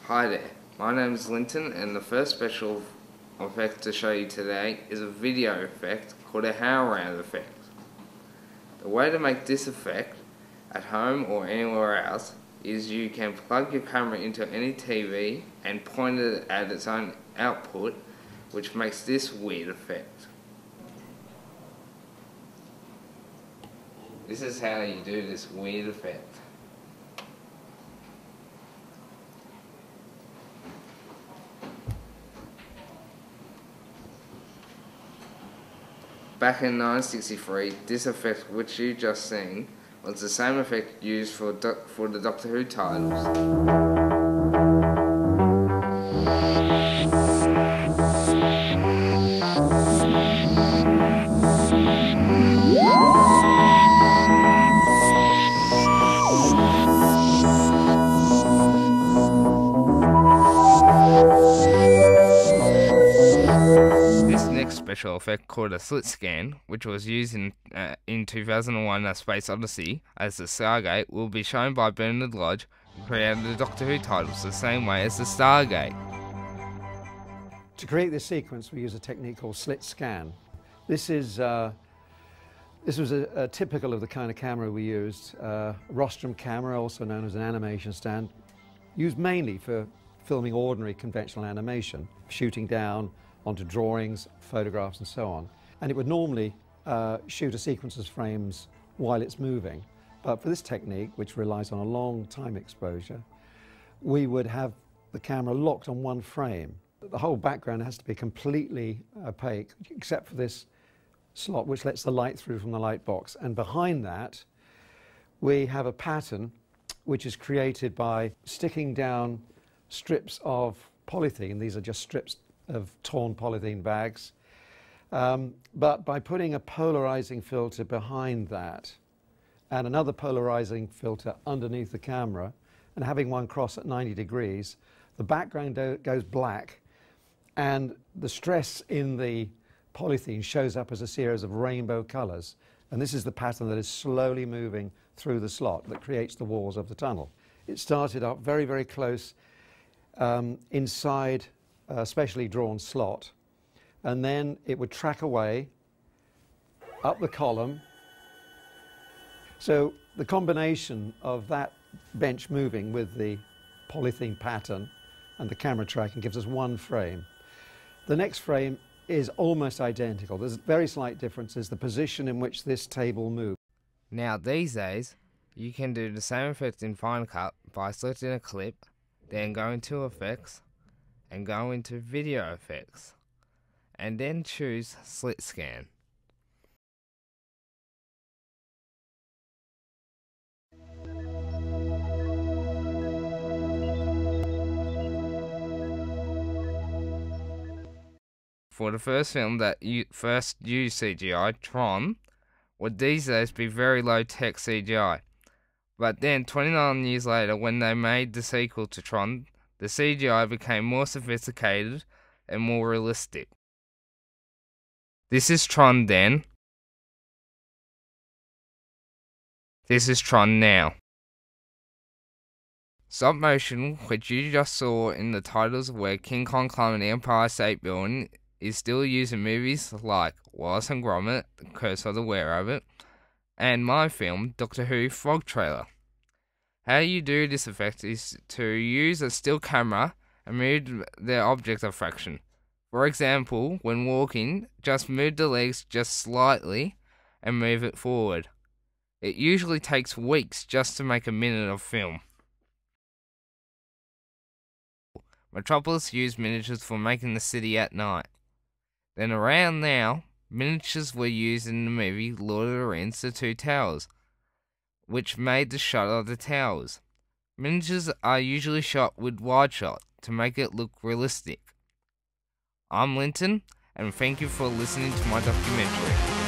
Hi there, my name is Linton, and the first special effect to show you today is a video effect called a howlround effect. The way to make this effect at home or anywhere else is you can plug your camera into any TV and point it at its own output, which makes this weird effect. This is how you do this weird effect. Back in 1963, this effect which you just seen was the same effect used for the Doctor Who titles. Special effect called a slit scan, which was used in 2001 A Space Odyssey as the Stargate, will be shown by Bernard Lodge, who created the Doctor Who titles the same way as the Stargate. To create this sequence, we use a technique called slit scan. This was a typical of the kind of camera we used, rostrum camera, also known as an animation stand, used mainly for filming ordinary conventional animation, shooting down onto drawings, photographs and so on. And it would normally shoot a sequence of frames while it's moving. But for this technique, which relies on a long time exposure, we would have the camera locked on one frame. The whole background has to be completely opaque, except for this slot which lets the light through from the light box. And behind that, we have a pattern which is created by sticking down strips of polythene. These are just strips of torn polythene bags, but by putting a polarizing filter behind that and another polarizing filter underneath the camera and having one cross at 90 degrees, the background goes black and the stress in the polythene shows up as a series of rainbow colors, and this is the pattern that is slowly moving through the slot that creates the walls of the tunnel. It started up very, very close inside a specially drawn slot, and then it would track away up the column. So the combination of that bench moving with the polythene pattern and the camera tracking gives us one frame. The next frame is almost identical. There's very slight differences, the position in which this table moves. Now these days, you can do the same effect in Final Cut by selecting a clip, then go into Effects, and go into Video Effects, and then choose Slit Scan. For the first film that first used CGI, Tron, would these days be very low-tech CGI. But then 29 years later, when they made the sequel to Tron, the CGI became more sophisticated and more realistic. This is Tron then. This is Tron now. Stop motion, which you just saw in the titles where King Kong climbing the Empire State Building, is still used in movies like Wallace and Gromit, The Curse of the Were-Rabbit, and my film, Doctor Who Frog Trailer. How you do this effect is to use a still camera and move the object a fraction. For example, when walking, just move the legs just slightly and move it forward. It usually takes weeks just to make a minute of film. Metropolis used miniatures for making the city at night. Then around now, miniatures were used in the movie Lord of the Rings: The Two Towers, which made the shot of the towers. Miniatures are usually shot with wide shot to make it look realistic. I'm Linton, and thank you for listening to my documentary.